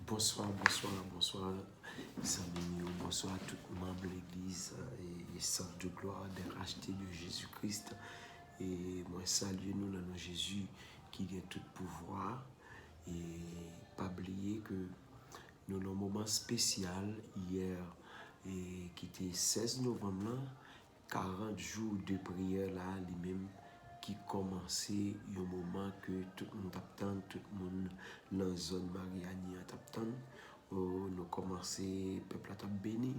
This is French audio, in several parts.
Bonsoir, bonsoir, bonsoir, mes amis, bonsoir à tout le membre de l'Église et Centre de gloire des rachetés de Jésus-Christ. Et moi, salue nous dans Jésus qui a tout pouvoir. Et pas oublier que nous avons un moment spécial hier, et qui était 16 novembre, 40 jours de prière là, lui-même qui commençait au moment que tout le monde attend, tout le monde dans la zone Mariani attend. Nous commençons, le peuple a béni,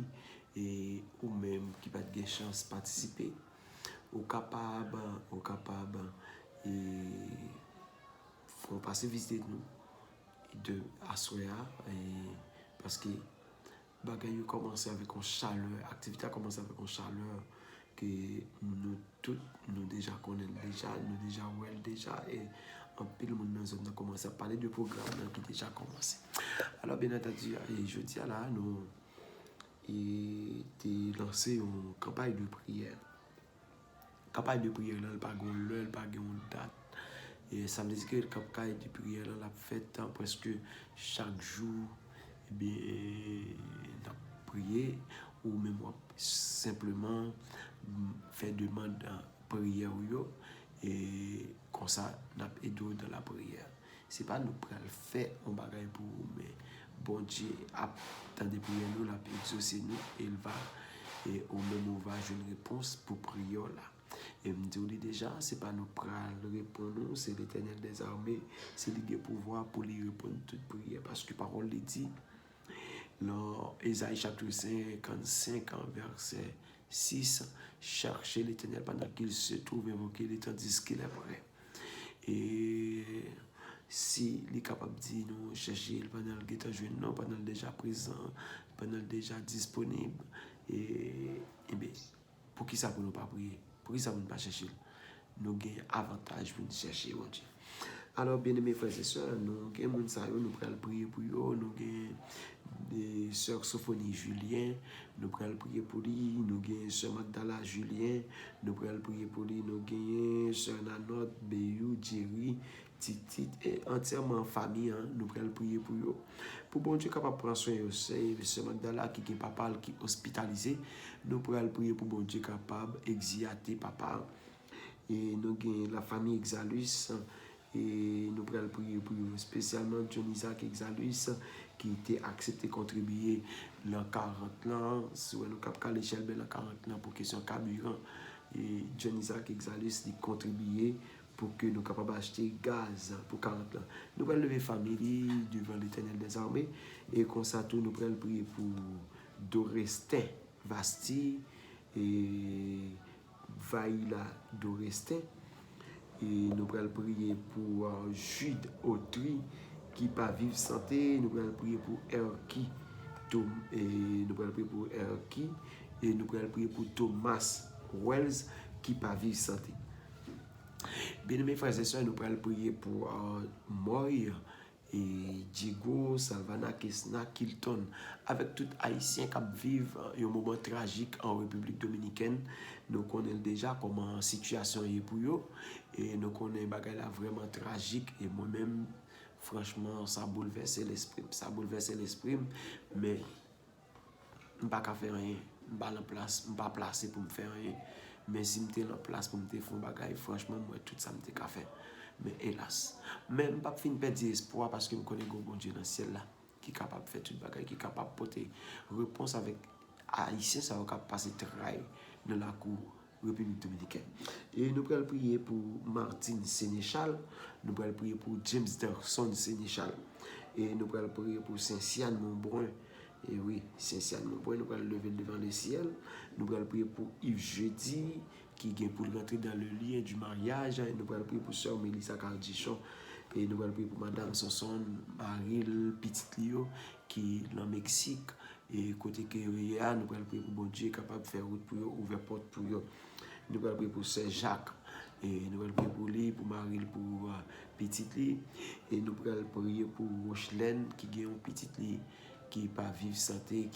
et ou même qui pas de chance de participer, ou capable, et faut passer visiter nous de Assoya, parce que bagaille commencé avec une chaleur, l'activité a commencé avec une chaleur que nous tous nous déjà connaissons déjà, nous déjà ouais déjà, et en pile monde dans zone a commencé à parler de programme qui déjà commencé. Alors bien entendu, je dis là nous et lancé une campagne de prière. Campagne de prière là, pas gon l'heure, pas gon date. Et ça me dit que la campagne de prière là l'a fait presque chaque jour. Et bien n'a prié ou même simplement faire demande de prière et comme ça n'a aidé dans la prière. C'est pas nous pour le faire un bagage pour vous, mais bon Dieu attend des prières nous, la exaucer nous, et il va et au même on va jouer une réponse pour prier là. Et me dit déjà, c'est pas nous pour répondre, c'est l'Éternel des armées, c'est lui qui a pouvoir pour lui répondre toute prière, parce que parole les dit dans Ésaïe chapitre 55 verset 6, cherchez l'Éternel pendant qu'il se trouve, invoquez-le tandis qu'il est prêt. Et si il est capable de dire nous chercher pendant le est jeune, non, pendant le déjà présent, pendant le déjà disponible, et bien, pour qui ça pour nous pas prier? Pour qui ça pour nous pas chercher? Nous avons avantage pour nous chercher, mon Dieu. Alors, bien aimés frères et sœurs, nous avons des gens nous allons prier pour eux, nous avons des sœurs Sophonie Julien, nous allons prier pour lui, nous avons sœur Magdala Julien, nous allons prier pour lui, nous avons sœur Nanot, Béou, Jerry, Titi, et entièrement en famille, nous allons prier pour eux. Pour bon Dieu capable de prendre soin de sœur Magdala qui est papa qui est hospitalisé, nous allons prier pour bon Dieu capable d'exiater papa. Et nous avons la famille Exalus. Et nous allons prier pour spécialement John Isaac Exalus qui était accepté de contribuer dans 40 ans, sur nous avons l'échelle de 40 ans pour question carburant. Et John Isaac Exalus a contribué pour que nous soyons capables d'acheter gaz pour 40 ans. Nous allons lever famille devant l'Éternel des armées, et comme ça, nous allons prier pour Dorestin Vasti et Vaïla Dorestin. Et nous allons prier pour Jude Autry qui pas vivre santé. Nous allons prier pour Erki. Et nous allons prier pour Erki. Et nous allons prier pour Thomas Wells qui pas vivre santé. Bien mes frères et sœurs, nous allons prier pour Moy et Diego, Salvana, Kesna, Kilton, avec tout Haïtien qui vivent un moment tragique en République Dominicaine. Nous connaissons déjà comment la situation est pour eux, et nous connaissons bagay là vraiment tragique, et moi-même, franchement, ça bouleverse l'esprit. Ça bouleverse l'esprit, mais je ne peux pas faire rien. Je ne suis pas placé pour me faire rien. Mais si je suis en place pour me faire un bagay, franchement, moi, tout ça, je peux faire. Mais hélas, même pas fin perdre espoir parce que je connais un bon Dieu dans le ciel là qui est capable de faire tout le bagage, qui est capable de porter réponse avec Haïtien, ça va capable passer travail dans la cour République Dominicaine. Et nous allons prier pour Martine Sénéchal, nous allons prier pour James Derson Sénéchal, et nous allons prier pour Saint-Sian Montbrun. Et oui, Saint-Sian Montbrun, nous allons lever devant le ciel. Nous allons prier pour Yves Jeudi, qui est pour rentrer dans le lien du mariage. Et nous allons prier pour Sœur Mélissa Cardichon. Et nous allons prier pour Madame Sanson Maril Petit-Lio, qui est au Mexique. Et côté que nous allons prier pour bon Dieu, capable de faire route pour eux, ouvrir porte pour eux. Nous allons prier pour Sœur Jacques. Et nous allons prier pour lui, pour Maril, pour Petit-Li. Et nous allons prier pour Rochelaine, qui est un Petit-Li, qui n'est pas vivre santé,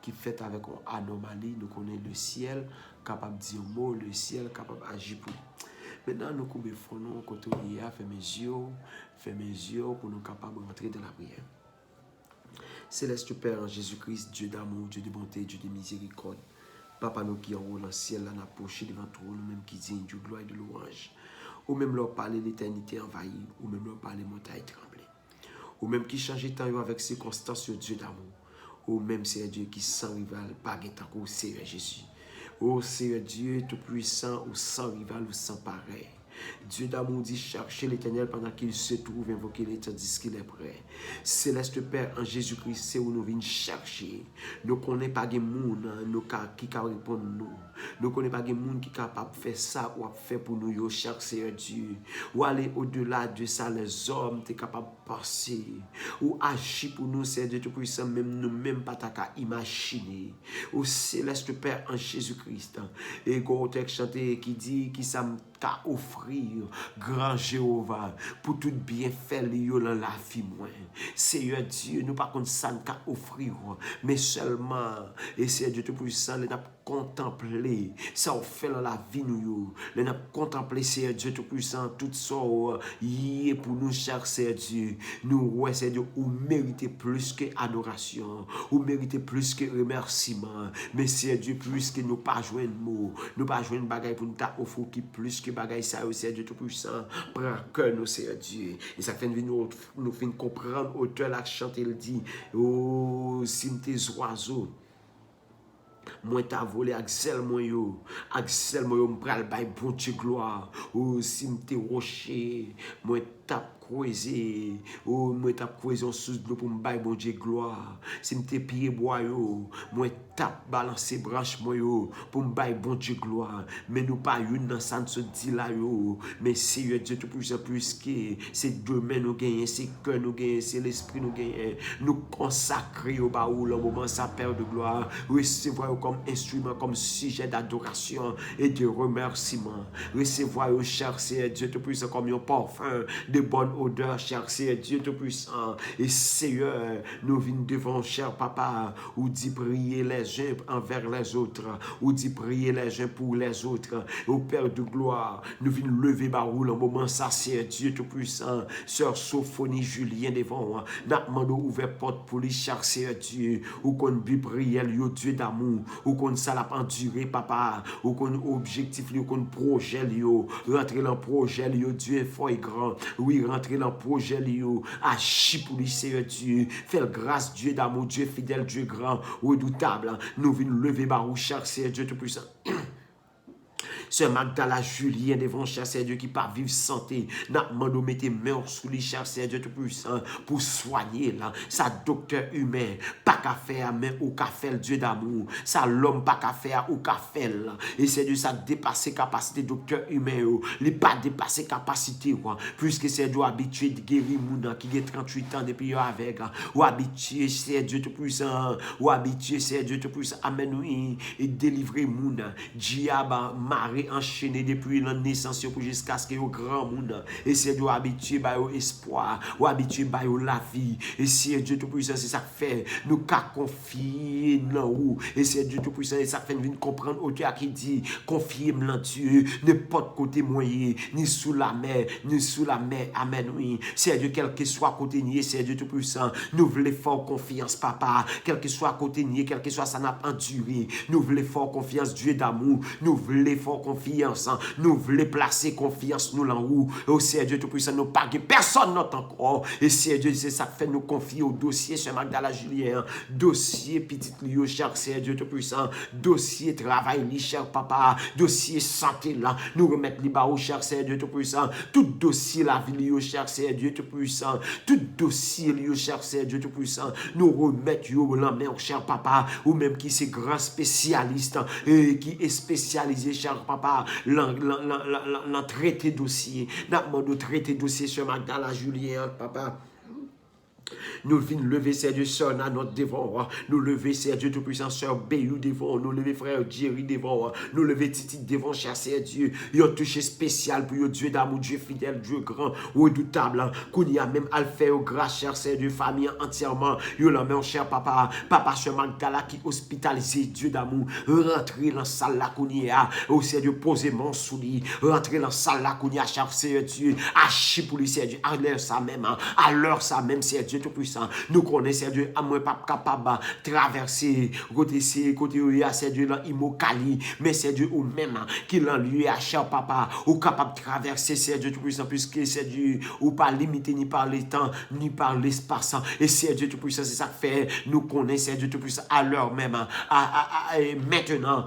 qui fait avec une anomalie. Nous connaissons le ciel, capable de dire un mot, le ciel, capable d'agir pour. Maintenant, nous coupons nous côté hier, fait mes yeux pour nous capables de rentrer dans la prière. Céleste Père, en Jésus-Christ, Dieu d'amour, Dieu de bonté, Dieu de miséricorde. Papa, nous qui en haut dans le ciel, là, approché devant toi, nous-mêmes qui disons Dieu, gloire et de louange. Ou même leur parler l'éternité envahie, ou même leur parler montagne tremblée. Ou même qui change temps avec circonstances, Dieu d'amour. Ou même c'est Dieu qui sans rival, pas au Seigneur Jésus. Ô Seigneur Dieu tout-puissant, ou sans rival, ou sans pareil. Dieu d'amour dit chercher l'Éternel pendant qu'il se trouve, invoquer-le tandis qu'il est prêt. Céleste Père, en Jésus-Christ, c'est où nous venons chercher. Nous ne connaissons pas de monde qui peut répondre nous. Nous ne connaissons pas de monde qui est capable de faire ça ou de faire pour nous, cher Seigneur Dieu. Ou aller au-delà de ça, les hommes, tu es capable de passer. Ou agir pour nous, Seigneur Dieu Tout-Puissant, même nous-mêmes pas qu'à imaginer. Ô Céleste Père, en Jésus-Christ. Et quand on chanté qui dit, qui ça qu'a offrir grand Jéhovah pour tout bien faire dans la vie moi. Seigneur Dieu, nous pas contre ça qu'a offrir mais seulement et Seigneur Dieu tout puissant, nous contempler ça on fait dans la vie nous nous contempler Seigneur Dieu tout puissant tout ça y est pour nous cher Seigneur Dieu. Nous ouais Seigneur Dieu, ou méritez plus que adoration, ou méritez plus que remerciement, mais Seigneur Dieu plus que nous pas joindre mot, nous pas joindre bagaille pour nous offrir qui plus que bagaille ça Seigneur Dieu tout puissant, prends cœur nous Seigneur Dieu. Et ça fait nous fin comprendre auteur la chanter il dit oh si tes oiseaux moi t'as volé axel moi yo m'pral bay bon Dieu gloire oh si m'te rocher moi t'as croisé oh moi t'as croisé sous l'eau pour m'bay bon Dieu gloire si m'te pied bois yo moi t'as balancé branche moi yo pour m'bay bon Dieu gloire mais nous pas une dans ça se dit là yo mais Seigneur Dieu tout puissant plus que c'est demain nous gagner c'est cœur nous gagner c'est l'esprit nous gagner nous consacrer au bas où le moment ça perd de gloire recevoir comme instrument comme sujet d'adoration et de remerciement recevoir au cher Seigneur Dieu tout puissant comme un parfum de bonne odeur cher Seigneur Dieu tout puissant et Seigneur nous venons devant cher papa ou dit prier les uns envers les autres ou dit prier les uns pour les autres au Père de gloire nous venons lever barou le moment ça Seigneur Dieu tout puissant sœur Sophonie Julien devant n'a demandé ouvert porte pour les cher Seigneur Dieu ou qu'on bi prière yo Dieu d'amour ou qu'on ça l'a enduré papa ou qu'on objectif ou qu'on projet yo rentrer dans projet yo Dieu est fort et grand oui rentrer dans projet yo agir pour lui Seigneur Dieu faire grâce Dieu d'amour Dieu fidèle Dieu grand redoutable nous venons lever barou cher Seigneur Dieu tout puissant. Sœur Magdala Julien devant cher Seigneur Dieu qui pas vivre santé n'a demandé mettez main sous les cher Seigneur Dieu tout puissant pour soigner là ça docteur humain pas qu'à faire mais ou qu'à faire Dieu d'amour ça l'homme pas qu'à faire ou qu'à faire là et c'est Dieu ça dépasser capacité docteur humain il pas dépasser capacité quoi puisque c'est Dieu habitué de guérir moun qui a 38 ans depuis avec ou habitué c'est Dieu tout puissant ou habitué c'est Dieu tout puissant amen oui et délivrer moun diable Marie enchaîné depuis la naissance pour jusqu'à ce que au grand monde et c'est Dieu habitué par espoir ou habitué par la vie et c'est Dieu tout puissant c'est ça fait nous qu'à confier dans où et c'est Dieu tout puissant et ça fait venir comprendre auteur qui dit confier en Dieu n'importe côté moyen ni sous la mer amen oui c'est Dieu quel que soit côté nier c'est Dieu tout puissant nous voulons fort confiance papa quel que soit côté nier quel que soit ça n'a enduré nous voulons fort confiance Dieu d'amour nous voulons fort confiance nous voulons placer confiance nous là où au Seigneur Dieu tout puissant nous pas personne n'entend encore et Seigneur Dieu c'est ça fait nous confier au dossier sur Magdala Julien dossier petit Lio cher Seigneur Dieu tout puissant dossier travail li cher papa dossier santé là nous remettre li ba au cher Seigneur Dieu tout puissant tout dossier la vie Lio cher Seigneur Dieu tout puissant tout dossier Lio cher Seigneur Dieu tout puissant nous remettre yo la main au cher papa ou même qui c'est grand spécialiste et qui est spécialisé cher papa traité dossier n'a demandé traité dossier sur Magdala Julien papa nous venons lever Seigneur Dieu sœur à notre devant nous lever Seigneur Dieu tout puissant sœur Béou devant nous lever frère Jerry devant nous lever Titi devant cher Seigneur Dieu il a touché spécial pour Dieu d'amour Dieu fidèle Dieu grand redoutable qu'on y a même alpha au grâce cher Seigneur Dieu famille entièrement il la main cher papa sœur Magdala qui hospitalisé Dieu d'amour rentrer dans salle là qu'on y a au Seigneur Dieu poser mon sous lui rentrer dans salle là qu'on y a cher Seigneur Dieu agir pour lui Seigneur Dieu à l'heure ça même Seigneur Dieu Dieu Tout-Puissant. Nous connaissons, Seigneur Dieu, à moi pas capable de traverser, côté Seigneur Dieu, dans Imokali, mais Seigneur Dieu, ou même, qui l'en lui a cher papa, ou capable de traverser, Seigneur Dieu Tout-Puissant, puisque Seigneur Dieu, ou pas limité ni par le temps, ni par l'espace. Et Seigneur Dieu Tout-Puissant, c'est ça que fait, nous connaissons, Seigneur Dieu Tout-Puissant, à l'heure même, maintenant,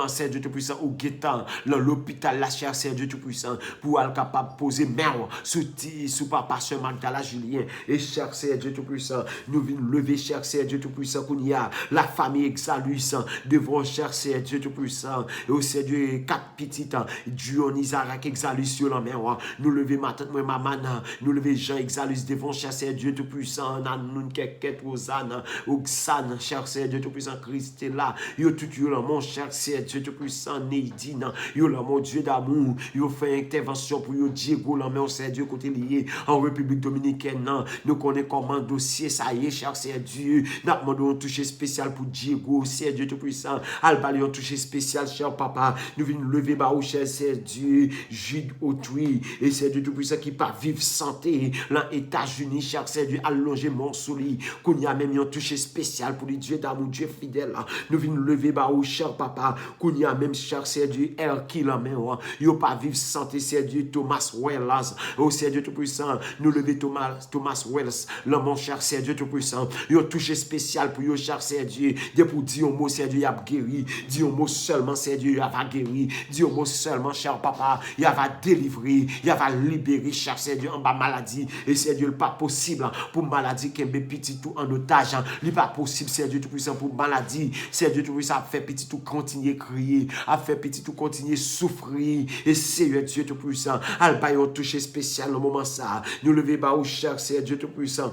Seigneur Dieu Tout-Puissant, ou guettant, dans l'hôpital, la chair, Seigneur Dieu Tout-Puissant, pour être capable de poser mère sous papa, sœur Magdala, Julien, et cher Seigneur Dieu Tout-Puissant, nous venons lever, cher Seigneur Dieu Tout-Puissant, qu'on y a la famille Exalus, devant cher Seigneur Dieu Tout-Puissant, et au Seigneur Dieu, 4 petites, Dionysarak Exalus, sur la mer, nous lever matin, moi, maman, nous lever Jean Exalus, devant cher Seigneur Dieu Tout-Puissant, Nanoun, Keket, Rosanne, Oxane, cher Seigneur Dieu Tout-Puissant, Christ est là, yo tout yo là, mon cher Seigneur Dieu Tout-Puissant, Neidine, yo là, mon Dieu d'amour, yo fait intervention pour yo Diego, là, mais on sait Dieu côté lié en République Dominicaine, nous connaissons comment dossier, ça y est, cher Seigneur Dieu, nous demandons un toucher spécial pour Diego, Seigneur Dieu Tout-Puissant, Alba, un toucher spécial, cher papa, nous venons lever, bah, cher Seigneur Dieu, Jude Autrui, et Seigneur Dieu Tout-Puissant qui part vivre santé, dans les États-Unis, cher Seigneur Dieu, allonger mon souli, qu'on y a même un toucher spécial pour les dieux d'amour, Dieu fidèle, nous venons lever, bah, cher papa, qu'on y a même, cher Seigneur Dieu, El qui la main, yo pas vivre santé, Seigneur Dieu, Thomas Wells, oh Seigneur Dieu Tout-Puissant, nous lever Thomas Wells, là, mon cher Seigneur Dieu Tout-Puissant, yo touché spécial pour yo, cher Seigneur Dieu, de pour dire un mot, Seigneur Dieu, y a guéri, dire un mot seulement, Seigneur Dieu, y a guéri, dire un mot seulement, cher papa, y a délivrer, y a libérer, cher Seigneur Dieu, en bas maladie, et Seigneur Dieu, pas possible, pour maladie, qu'un petit tout en otage, il pas possible, Seigneur Dieu Tout-Puissant, pour maladie, Seigneur Dieu Tout-Puissant, a fait petit tout continuer crier, a fait petit tout continuer souffrir, et Seigneur Dieu Tout-Puissant, al ba yon touché spécial au moment ça, nous lever bas au cher Seigneur Dieu Tout-Puissant.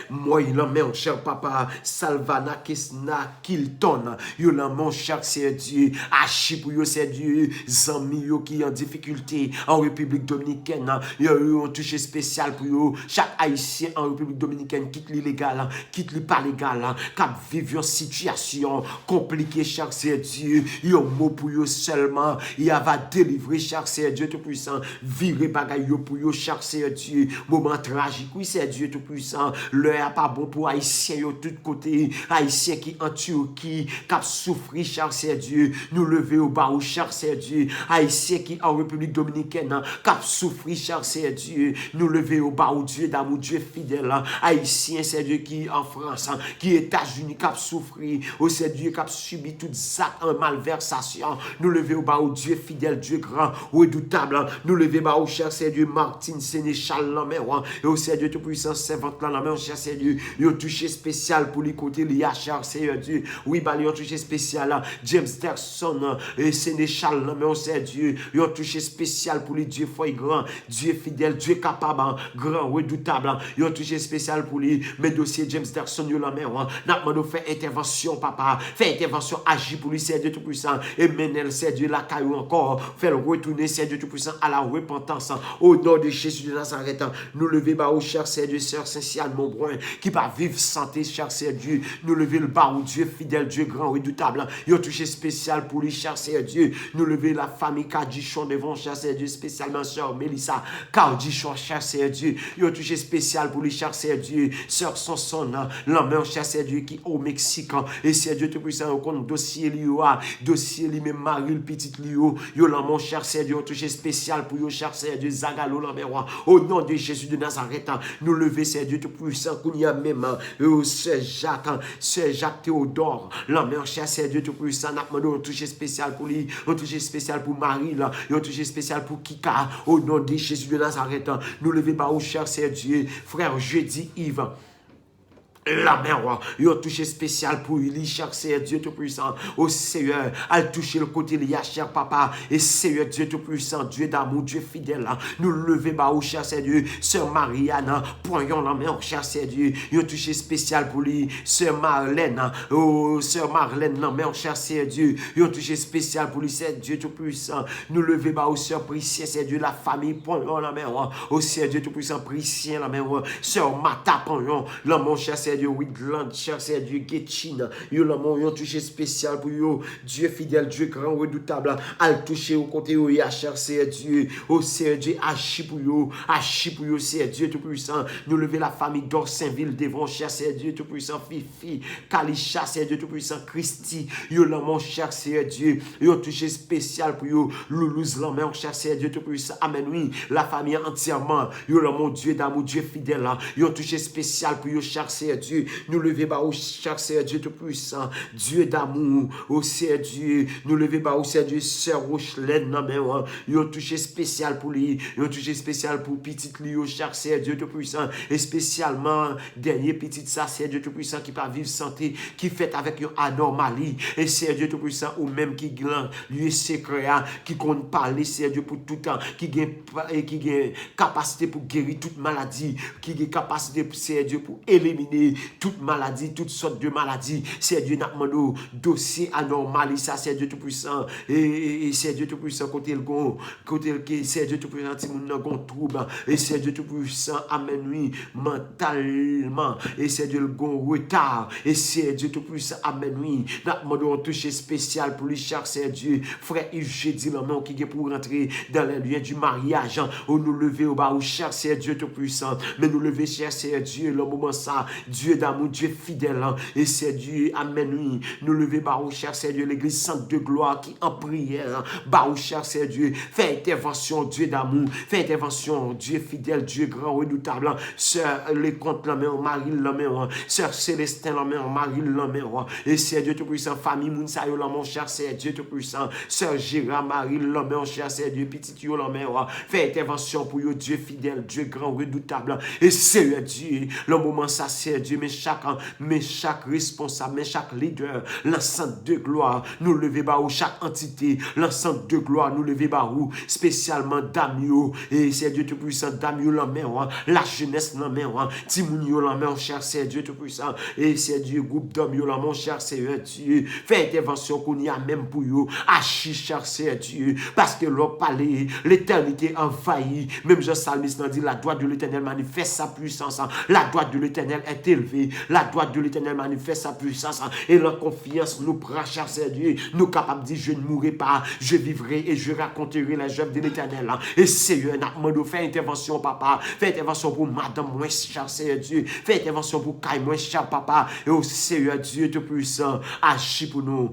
Moi, il en met en cher papa, Salvana Kesna Kilton, il en mon cher Seigneur Dieu, Achi pour yo Seigneur Dieu, Zami yo qui en difficulté en République Dominicaine, il y a eu un touché spécial pour yo, chaque Haïtien en République Dominicaine quitte l'illégal, quitte le pas légal, cap vivre une situation compliquée, cher Seigneur Dieu, il y a un mot pour yo seulement, il va délivrer, cher Seigneur Dieu Tout-Puissant, virer bagaille yo pour yo, cher Seigneur Dieu, moment tragique, oui, Seigneur Dieu Tout-Puissant, l'heure pas bon pour Haïtiens de tous côtés, Haïtiens qui en Turquie, qui souffrent, cher Seigneur Dieu, nous lever au bas, cher Seigneur Dieu, Haïtiens qui en République Dominicaine, qui souffrent, cher Seigneur Dieu, nous lever au bas, Dieu d'amour, Dieu fidèle, Haïtiens, Seigneur Dieu, qui en France, qui États-Unis, qui souffrent, au Seigneur Dieu, qui subi tout ça en malversation, nous lever au bas, Dieu fidèle, Dieu grand, redoutable, nous lever au bas, cher Seigneur Dieu, Martine Sénéchal, la mer, et au Seigneur Dieu, tout puissant, servante, la mer, cher Seigneur Dieu, il a touché spécial pour les côtés, il y a cher Seigneur Dieu, oui, bah, il a touché spécial, James Derson, et Sénéchal, la mer, Seigneur Dieu, il a touché spécial pour les Dieu foi grand, Dieu fidèle, Dieu capable, grand, redoutable, il a touché spécial pour les, mes dossiers, James Derson, la mer, n'a pas fait intervention, papa, fait intervention, agir pour lui, Seigneur Dieu tout puissant, et menel, Seigneur Dieu, la caillou encore, fait le retourner, Seigneur Dieu tout puissant, à la repentance, au nom de Jésus de Nazareth, nous lever bas au cher Seigneur Dieu, sœur Saint-Ciel, mon brun, qui va vivre santé, cher Seigneur Dieu, nous lever le bas au Dieu fidèle, Dieu grand, redoutable, il a touché spécial pour lui, cher Seigneur Dieu, nous lever la famille Cadichon devant, cher Seigneur Dieu, spécialement sœur Mélissa, Cadichon, cher Seigneur Dieu, il a touché spécial pour lui, cher Seigneur Dieu, sœur Sonson, l'homme, cher Seigneur Dieu, qui au Mexique, et Seigneur Dieu tout puissant, au compte dossier dossier li même Marie, le petit Lio, yo là mon cher Seigneur, touché spécial pour yo, cher Seigneur Dieu, Zagalo, l'envers, au nom de Jésus de Nazareth, nous lever, Seigneur Dieu tout puissant, qu'on y a même, Seigneur Jacques Théodore, l'envers, cher Seigneur Dieu tout puissant, n'a demandé un touché spécial pour lui, un touché spécial pour Marie, là, un touché spécial pour Kika, au nom de Jésus de Nazareth, nous lever, bah, au cher Seigneur Dieu, frère Jeudi Yves, la mer, il a touché spécial pour lui, cher Seigneur Dieu Tout-Puissant, au Seigneur, a touché le côté lié, cher papa, et Seigneur Dieu Tout-Puissant, Dieu d'amour, Dieu fidèle, nous lever bas au cher Seigneur Dieu, sœur Marianne, poignons la main au cher Seigneur Dieu, il a touché spécial pour lui, sœur Marlène, oh, sœur Marlène, la main au cher Seigneur Dieu, il a touché spécial pour lui, Seigneur Dieu Tout-Puissant, nous lever bas au sœur Priscien, Seigneur Dieu, la famille, poignons la main, au Seigneur Dieu Tout-Puissant, Priscien, la main, sœur Mata, poignons, la main, cher Seigneur Seigneur Dieu, Woodland, cher Seigneur Dieu, Getchina, yo l'amour, yon touché spécial pour yo, Dieu fidèle, Dieu grand, redoutable, al touché au côté, yo, cher Seigneur Dieu, oh Seigneur Dieu, agis pour yo, Seigneur Dieu Tout-Puissant, nous lever la famille d'Orsainville devant, cher Seigneur Dieu Tout-Puissant, Fifi, Kalisha, Seigneur Dieu Tout-Puissant, Christy, yo l'amour, cher Seigneur Dieu, yo touché spécial pour yo, Loulouse l'amour, cher Seigneur Dieu Tout-Puissant, amen, oui, la famille entièrement, yo l'amour, Dieu d'amour, Dieu fidèle, yo touché spécial pour yo, cher Seigneur Dieu, nous lever bas au cher Seigneur Dieu Tout-Puissant, Dieu d'amour, au Seigneur Dieu, nous lever bas au Seigneur Dieu, Sœur Rochelaine, non mais yo touché spécial pour lui, yo touché spécial pour petite lui, cher Seigneur Dieu Tout-Puissant, et spécialement dernier petit ça, Seigneur Dieu Tout-Puissant qui pas vivre santé, qui fait avec une anormalie, et Seigneur Dieu Tout-Puissant, ou même qui gland, lui secret, qui compte parler, Seigneur Dieu pour tout temps, qui gagne capacité pour guérir toute maladie, qui a capacité, Seigneur Dieu, pour éliminer toute maladie, toutes sortes de maladies. Seigneur Dieu, n'a demandé dossier anormal, ça, Seigneur Dieu Tout-Puissant, et Seigneur Dieu Tout-Puissant, côté le gon, Seigneur Dieu Tout-Puissant, si mon n'a trouble, et Seigneur Dieu Tout-Puissant, amen, oui, mentalement, et Seigneur Dieu, le gon retard, et Seigneur Dieu Tout-Puissant, amen, oui, n'a demandé un toucher spécial pour lui, cher Seigneur Dieu, frère Yves, j'ai dit la main qui est pour rentrer dans les liens du mariage, où nous lever au bas, où cher Seigneur Dieu Tout-Puissant, mais nous lever, cher Seigneur Dieu, le moment ça, Dieu d'amour, Dieu fidèle, et c'est Dieu, amen, oui, nous lever, bah, où cher Seigneur Dieu, l'église sainte de gloire qui en prière, bah, où cher Seigneur Dieu, fais intervention, Dieu d'amour, fais intervention, Dieu fidèle, Dieu grand, redoutable, sœur, les comptes la main, Marie la main, sœur Célestin la main, Marie la main, et c'est Dieu Tout-Puissant, famille Mounsayo la main, cher Seigneur Dieu Tout-Puissant, sœur Gérard, Marie la main, cher Seigneur Dieu, petit yo la main, fais intervention pour yo, Dieu fidèle, Dieu grand, redoutable, et Seigneur Dieu, le moment ça, c'est Dieu, mais chaque responsable, mais chaque leader, l'enceinte de gloire, nous lever bas ou chaque entité, l'enceinte de gloire, nous lever bas ou, spécialement Damio, et c'est Dieu Tout-Puissant, Damio la main, la jeunesse la main, Timounio la main, cher c'est Dieu Tout-Puissant, et c'est Dieu, groupe d'hommes la main, cher Seigneur Dieu, fais intervention qu'on y a même pour yo, achis, cher Seigneur Dieu, parce que l'on parlait, l'éternité envahit, même Jean Salmiste dit, la droite de l'éternel manifeste sa puissance, la droite de l'éternel est élevée, la droite de l'éternel manifeste sa puissance, et la confiance nous prend, cher Dieu, nous capables de dire, je ne mourrai pas, je vivrai et je raconterai les œuvres de l'éternel, et Seigneur, nous fait intervention, papa, fais intervention pour madame, moi, cher Seigneur Dieu, fais intervention pour Kai, moi, cher papa, et au Seigneur Dieu Tout-Puissant, agis pour nous,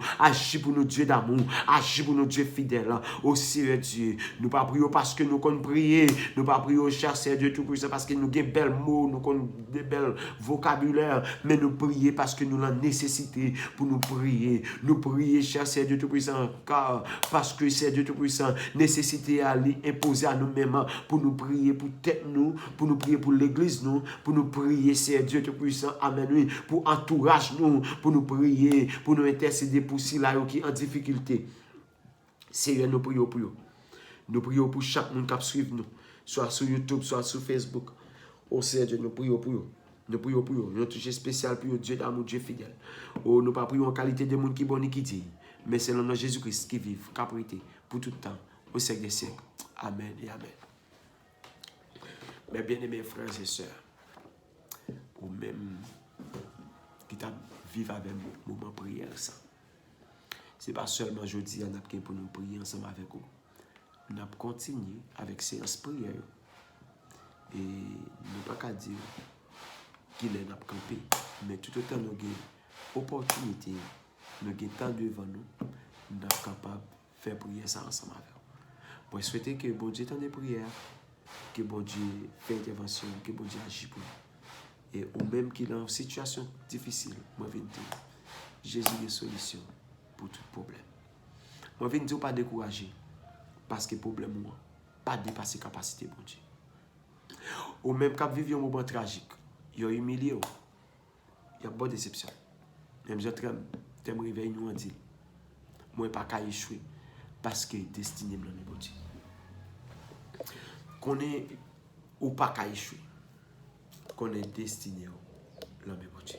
Dieu d'amour, agis pour nous, Dieu fidèle, au Seigneur Dieu, nous pas prions parce que nous connaissons prier, nous pas prions, cher Seigneur Dieu Tout-Puissant, parce que nous avons des belles mots, nous avons des belles vocabulaires, mais nous prions parce que nous avons la nécessité pour nous prier, cher Seigneur Dieu Tout-Puissant, car parce que Seigneur Dieu Tout-Puissant, nécessité à l'imposer à nous-mêmes, pour nous prier pour tête nous, pour nous prier pour l'église nous, pour nous prier, Seigneur Dieu Tout-Puissant, amen, oui, pour entourage nous, pour nous prier, pour nous intercéder pour ceux qui sont en difficulté. Seigneur, nous prions pour eux. Nous prions pour chaque monde qui suit nous, soit sur YouTube, soit sur Facebook. Oh Seigneur Dieu, nous prions pour eux. Nous prions pour eux. Nous touchons spécial pour eux, Dieu d'amour, Dieu fidèle. Oh, nous ne prions pas en qualité de monde qui est bon et qui dit, mais c'est le nom de Jésus-Christ qui vit, qui a prêté pour tout le temps, au siècle des siècles. Amen et amen. Mes bien-aimés frères et sœurs, ou même qui vivent avec nous, moment de prière, ça. Ce n'est pas seulement aujourd'hui, on a pour nous prier ensemble avec vous. Nous avons continué avec séance prière. Et nous ne pouvons pas dire qu'il est n'a campé. Mais tout autant nous avons opportunité, nous avons temps devant nous, nous sommes capables de faire prier ça ensemble avec vous. Moi, je souhaite que bon Dieu tende des prières, que bon Dieu fait intervention, que bon Dieu agit pour nous. Et ou même qu'il est en situation difficile, moi je vais dire, Jésus est solution pour tout problème. Moi je vais dire pas décourager, parce que le problème n'est pas dépasser capacité bon Dieu. Ou même quand vivre un moment tragique, il y a humilié, il y a bonne déception. Même je t'aime réveiller nous en dit, moi pas qu'à échouer, parce que destiné me bon Dieu. Qu'on est ou pas qu'à échouer, qu'on est destiné l'homme bon Dieu.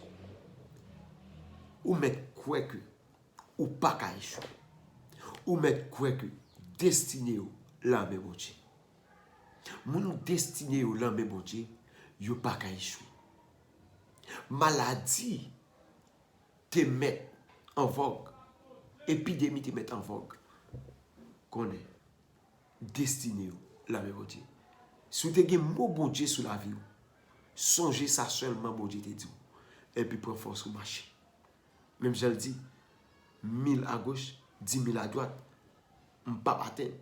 Ou mettre quoi que ou pas qu'à échouer, ou mettre quoi que destiné l'homme bon Dieu. Mon destiné l'homme bon Dieu, yo pas qu'à échouer. Maladie te met en vogue. Épidémie te met en vogue. Qu'on est destiné la même Dieu. Si tu as un mot bon Dieu sur la vie, songez ça seulement, bon Dieu te dit. Et puis prends force au marché. Même je le dis, 1000 à gauche, 10 000 à droite, on ne peut pas atteindre.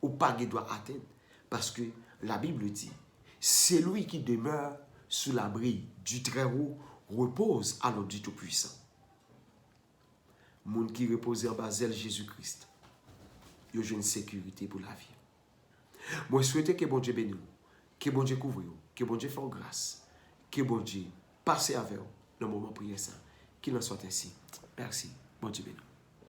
Ou pas doit atteindre. Parce que la Bible dit, c'est lui qui demeure sous l'abri du Très-Haut repose à l'ordre du Tout-Puissant. Moun qui repose en bas de Jésus-Christ, il y a une sécurité pour la vie. Moi, je souhaite que bon Dieu bénisse, que bon Dieu couvre, que bon Dieu fasse grâce, que bon Dieu passe avec vous dans le moment prière ça. Qu'il en soit ainsi. Merci. Bon Dieu bénisse.